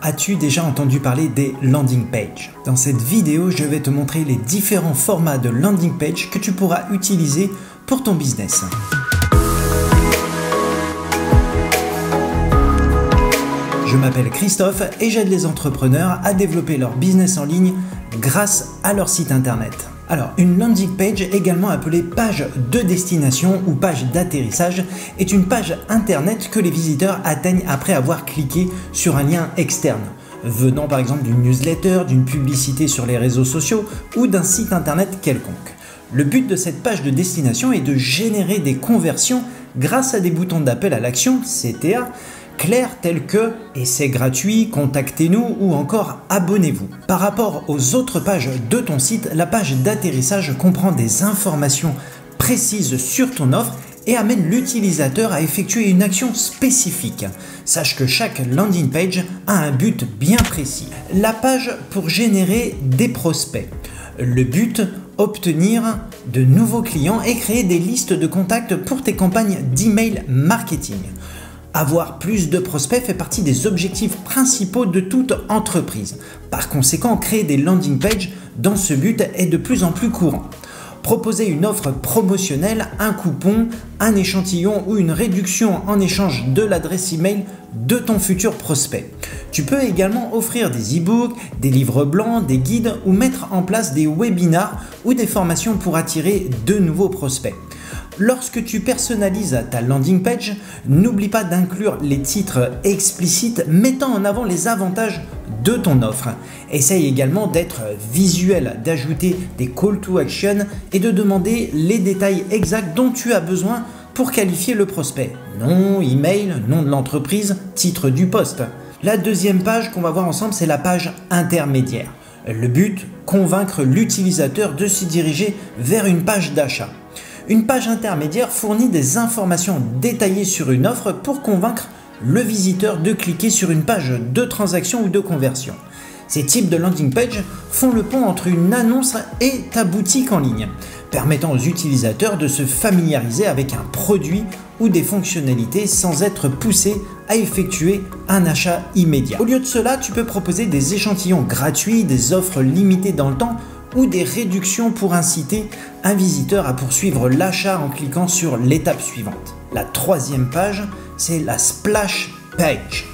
As-tu déjà entendu parler des landing pages? Dans cette vidéo, je vais te montrer les différents formats de landing page que tu pourras utiliser pour ton business. Je m'appelle Christophe et j'aide les entrepreneurs à développer leur business en ligne grâce à leur site internet. Alors, une landing page, également appelée page de destination ou page d'atterrissage, est une page internet que les visiteurs atteignent après avoir cliqué sur un lien externe, venant par exemple d'une newsletter, d'une publicité sur les réseaux sociaux ou d'un site internet quelconque. Le but de cette page de destination est de générer des conversions grâce à des boutons d'appel à l'action, CTA, clairs tels que « et c'est gratuit, contactez-nous » ou encore « abonnez-vous ». Par rapport aux autres pages de ton site, la page d'atterrissage comprend des informations précises sur ton offre et amène l'utilisateur à effectuer une action spécifique. Sache que chaque landing page a un but bien précis. La page pour générer des prospects. Le but, obtenir de nouveaux clients et créer des listes de contacts pour tes campagnes d'email marketing. Avoir plus de prospects fait partie des objectifs principaux de toute entreprise. Par conséquent, créer des landing pages dans ce but est de plus en plus courant. Proposer une offre promotionnelle, un coupon, un échantillon ou une réduction en échange de l'adresse email de ton futur prospect. Tu peux également offrir des e-books, des livres blancs, des guides ou mettre en place des webinars ou des formations pour attirer de nouveaux prospects. Lorsque tu personnalises ta landing page, n'oublie pas d'inclure les titres explicites mettant en avant les avantages de ton offre. Essaye également d'être visuel, d'ajouter des call to action et de demander les détails exacts dont tu as besoin pour qualifier le prospect. Nom, email, nom de l'entreprise, titre du poste. La deuxième page qu'on va voir ensemble, c'est la page intermédiaire. Le but, convaincre l'utilisateur de se diriger vers une page d'achat. Une page intermédiaire fournit des informations détaillées sur une offre pour convaincre le visiteur de cliquer sur une page de transaction ou de conversion. Ces types de landing page font le pont entre une annonce et ta boutique en ligne, permettant aux utilisateurs de se familiariser avec un produit ou des fonctionnalités sans être poussés à effectuer un achat immédiat. Au lieu de cela, tu peux proposer des échantillons gratuits, des offres limitées dans le temps ou des réductions pour inciter un visiteur à poursuivre l'achat en cliquant sur l'étape suivante. La troisième page, c'est la splash page.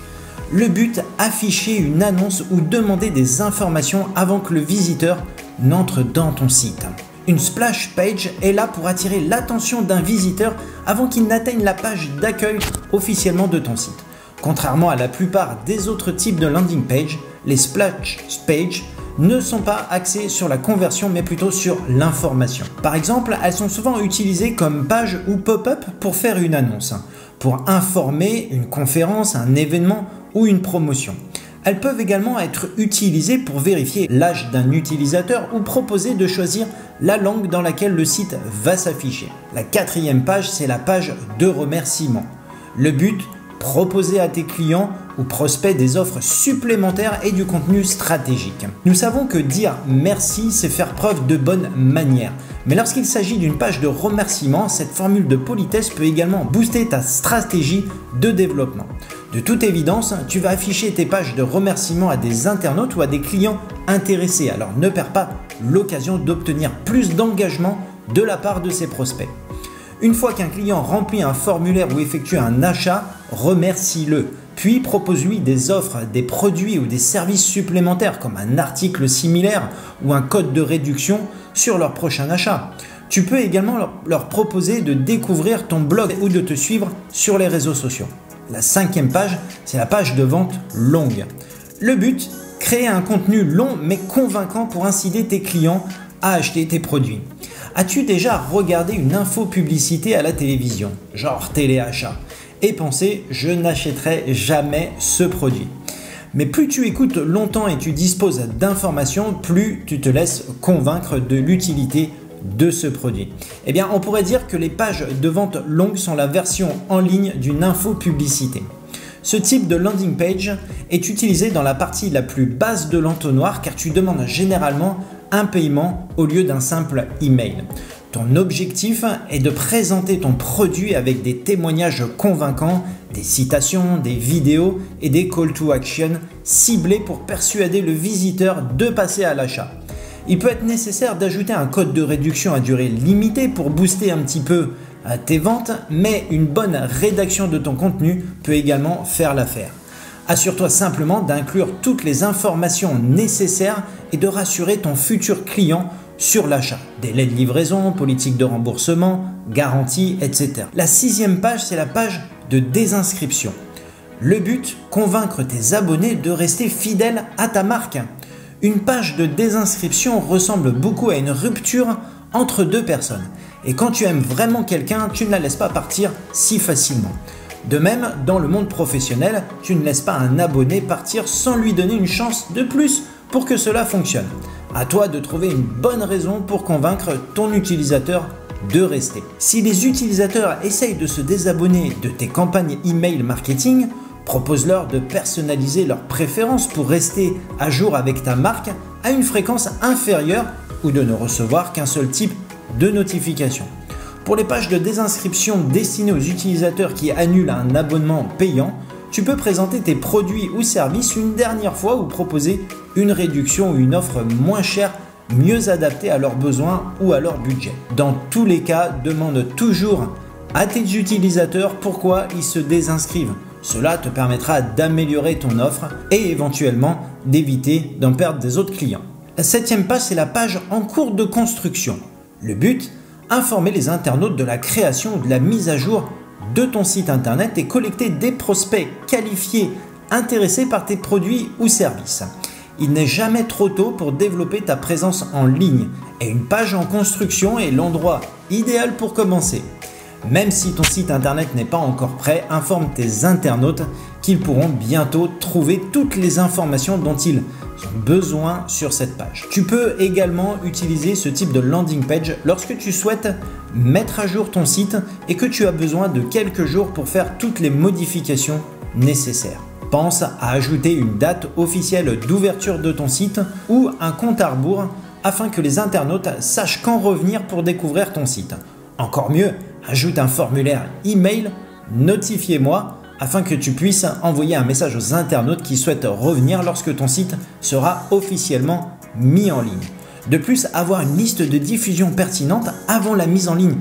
Le but, afficher une annonce ou demander des informations avant que le visiteur n'entre dans ton site. Une splash page est là pour attirer l'attention d'un visiteur avant qu'il n'atteigne la page d'accueil officiellement de ton site. Contrairement à la plupart des autres types de landing page, les splash pages ne sont pas axées sur la conversion mais plutôt sur l'information. Par exemple, elles sont souvent utilisées comme page ou pop-up pour faire une annonce, pour informer une conférence, un événement ou une promotion. Elles peuvent également être utilisées pour vérifier l'âge d'un utilisateur ou proposer de choisir la langue dans laquelle le site va s'afficher. La quatrième page, c'est la page de remerciement. Le but, proposer à tes clients ou prospects des offres supplémentaires et du contenu stratégique. Nous savons que dire merci, c'est faire preuve de bonne manière. Mais lorsqu'il s'agit d'une page de remerciement, cette formule de politesse peut également booster ta stratégie de développement. De toute évidence, tu vas afficher tes pages de remerciement à des internautes ou à des clients intéressés. Alors ne perds pas l'occasion d'obtenir plus d'engagement de la part de ses prospects. Une fois qu'un client remplit un formulaire ou effectue un achat, remercie-le. Puis propose-lui des offres, des produits ou des services supplémentaires comme un article similaire ou un code de réduction sur leur prochain achat. Tu peux également leur proposer de découvrir ton blog ou de te suivre sur les réseaux sociaux. La cinquième page, c'est la page de vente longue. Le but, créer un contenu long mais convaincant pour inciter tes clients à acheter tes produits. As-tu déjà regardé une infopublicité à la télévision, genre téléachat, et pensé « je n'achèterai jamais ce produit ». Mais plus tu écoutes longtemps et tu disposes d'informations, plus tu te laisses convaincre de l'utilité de ce produit. Eh bien, on pourrait dire que les pages de vente longues sont la version en ligne d'une infopublicité. Ce type de landing page est utilisé dans la partie la plus basse de l'entonnoir car tu demandes généralement un paiement au lieu d'un simple email. Ton objectif est de présenter ton produit avec des témoignages convaincants, des citations, des vidéos et des call to action ciblé pour persuader le visiteur de passer à l'achat. Il peut être nécessaire d'ajouter un code de réduction à durée limitée pour booster un petit peu tes ventes, mais une bonne rédaction de ton contenu peut également faire l'affaire. Assure-toi simplement d'inclure toutes les informations nécessaires et de rassurer ton futur client sur l'achat. Délai de livraison, politique de remboursement, garantie, etc. La 6e page, c'est la page de désinscription. Le but, convaincre tes abonnés de rester fidèles à ta marque. Une page de désinscription ressemble beaucoup à une rupture entre deux personnes. Et quand tu aimes vraiment quelqu'un, tu ne la laisses pas partir si facilement. De même, dans le monde professionnel, tu ne laisses pas un abonné partir sans lui donner une chance de plus pour que cela fonctionne. À toi de trouver une bonne raison pour convaincre ton utilisateur de rester. Si les utilisateurs essayent de se désabonner de tes campagnes email marketing, propose-leur de personnaliser leurs préférences pour rester à jour avec ta marque à une fréquence inférieure ou de ne recevoir qu'un seul type de notification. Pour les pages de désinscription destinées aux utilisateurs qui annulent un abonnement payant, tu peux présenter tes produits ou services une dernière fois ou proposer une réduction ou une offre moins chère, mieux adaptée à leurs besoins ou à leur budget. Dans tous les cas, demande toujours à tes utilisateurs pourquoi ils se désinscrivent. Cela te permettra d'améliorer ton offre et éventuellement d'éviter d'en perdre des autres clients. La 7e page, c'est la page en cours de construction. Le but, informer les internautes de la création ou de la mise à jour de ton site internet et collecter des prospects qualifiés intéressés par tes produits ou services. Il n'est jamais trop tôt pour développer ta présence en ligne et une page en construction est l'endroit idéal pour commencer. Même si ton site internet n'est pas encore prêt, informe tes internautes qu'ils pourront bientôt trouver toutes les informations dont ils ont besoin sur cette page. Tu peux également utiliser ce type de landing page lorsque tu souhaites mettre à jour ton site et que tu as besoin de quelques jours pour faire toutes les modifications nécessaires. Pense à ajouter une date officielle d'ouverture de ton site ou un compte à rebours afin que les internautes sachent quand revenir pour découvrir ton site. Encore mieux, ajoute un formulaire email « Notifiez-moi » afin que tu puisses envoyer un message aux internautes qui souhaitent revenir lorsque ton site sera officiellement mis en ligne. De plus, avoir une liste de diffusion pertinente avant la mise en ligne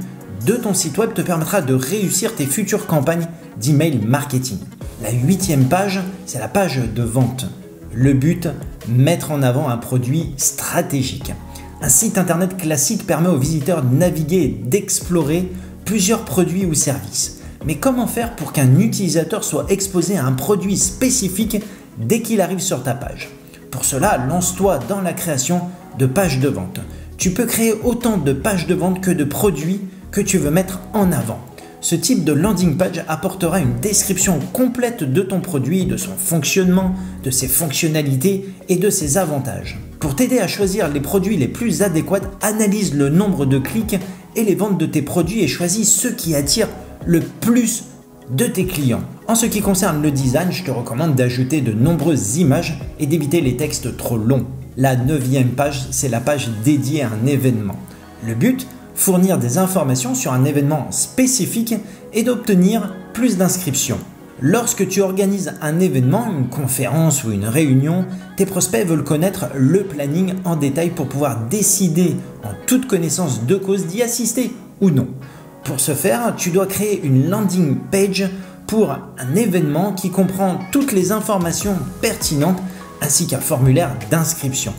de ton site web te permettra de réussir tes futures campagnes d'email marketing. La 8e page, c'est la page de vente. Le but, mettre en avant un produit stratégique. Un site internet classique permet aux visiteurs de naviguer et d'explorer plusieurs produits ou services. Mais comment faire pour qu'un utilisateur soit exposé à un produit spécifique dès qu'il arrive sur ta page? Pour cela, lance-toi dans la création de pages de vente. Tu peux créer autant de pages de vente que de produits que tu veux mettre en avant. Ce type de landing page apportera une description complète de ton produit, de son fonctionnement, de ses fonctionnalités et de ses avantages. Pour t'aider à choisir les produits les plus adéquats, analyse le nombre de clics et les ventes de tes produits et choisis ceux qui attirent le plus de tes clients. En ce qui concerne le design, je te recommande d'ajouter de nombreuses images et d'éviter les textes trop longs. La 9e page, c'est la page dédiée à un événement. Le but, fournir des informations sur un événement spécifique et d'obtenir plus d'inscriptions. Lorsque tu organises un événement, une conférence ou une réunion, tes prospects veulent connaître le planning en détail pour pouvoir décider en toute connaissance de cause d'y assister ou non. Pour ce faire, tu dois créer une landing page pour un événement qui comprend toutes les informations pertinentes ainsi qu'un formulaire d'inscription.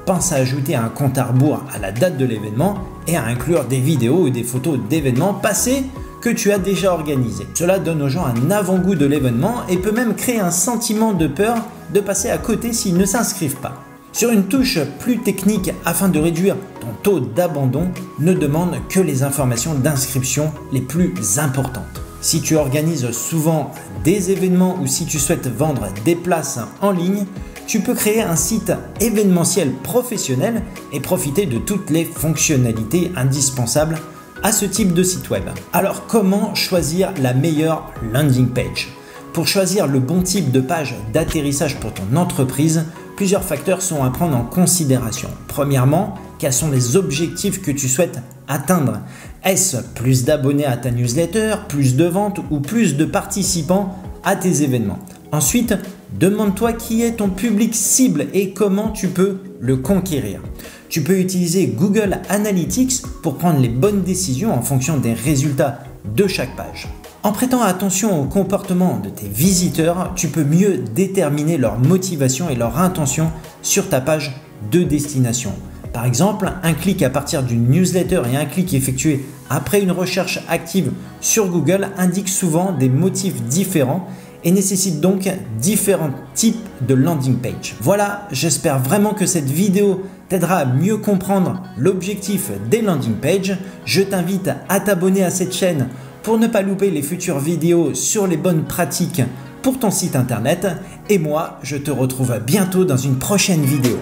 Pense à ajouter un compte à rebours à la date de l'événement et à inclure des vidéos ou des photos d'événements passés que tu as déjà organisés. Cela donne aux gens un avant-goût de l'événement et peut même créer un sentiment de peur de passer à côté s'ils ne s'inscrivent pas. Sur une touche plus technique, afin de réduire ton taux d'abandon, ne demande que les informations d'inscription les plus importantes. Si tu organises souvent des événements ou si tu souhaites vendre des places en ligne, tu peux créer un site événementiel professionnel et profiter de toutes les fonctionnalités indispensables à ce type de site web. Alors comment choisir la meilleure landing page? Pour choisir le bon type de page d'atterrissage pour ton entreprise, plusieurs facteurs sont à prendre en considération. Premièrement, quels sont les objectifs que tu souhaites atteindre? Est-ce plus d'abonnés à ta newsletter, plus de ventes ou plus de participants à tes événements? Ensuite, Demande-toi qui est ton public cible et comment tu peux le conquérir. Tu peux utiliser Google Analytics pour prendre les bonnes décisions en fonction des résultats de chaque page. En prêtant attention au comportement de tes visiteurs, tu peux mieux déterminer leur motivation et leur intention sur ta page de destination. Par exemple, un clic à partir d'une newsletter et un clic effectué après une recherche active sur Google indiquent souvent des motifs différents et nécessitent donc différents types de landing page. Voilà, j'espère vraiment que cette vidéo t'aidera à mieux comprendre l'objectif des landing pages. Je t'invite à t'abonner à cette chaîne pour ne pas louper les futures vidéos sur les bonnes pratiques pour ton site internet. Et moi, je te retrouve bientôt dans une prochaine vidéo.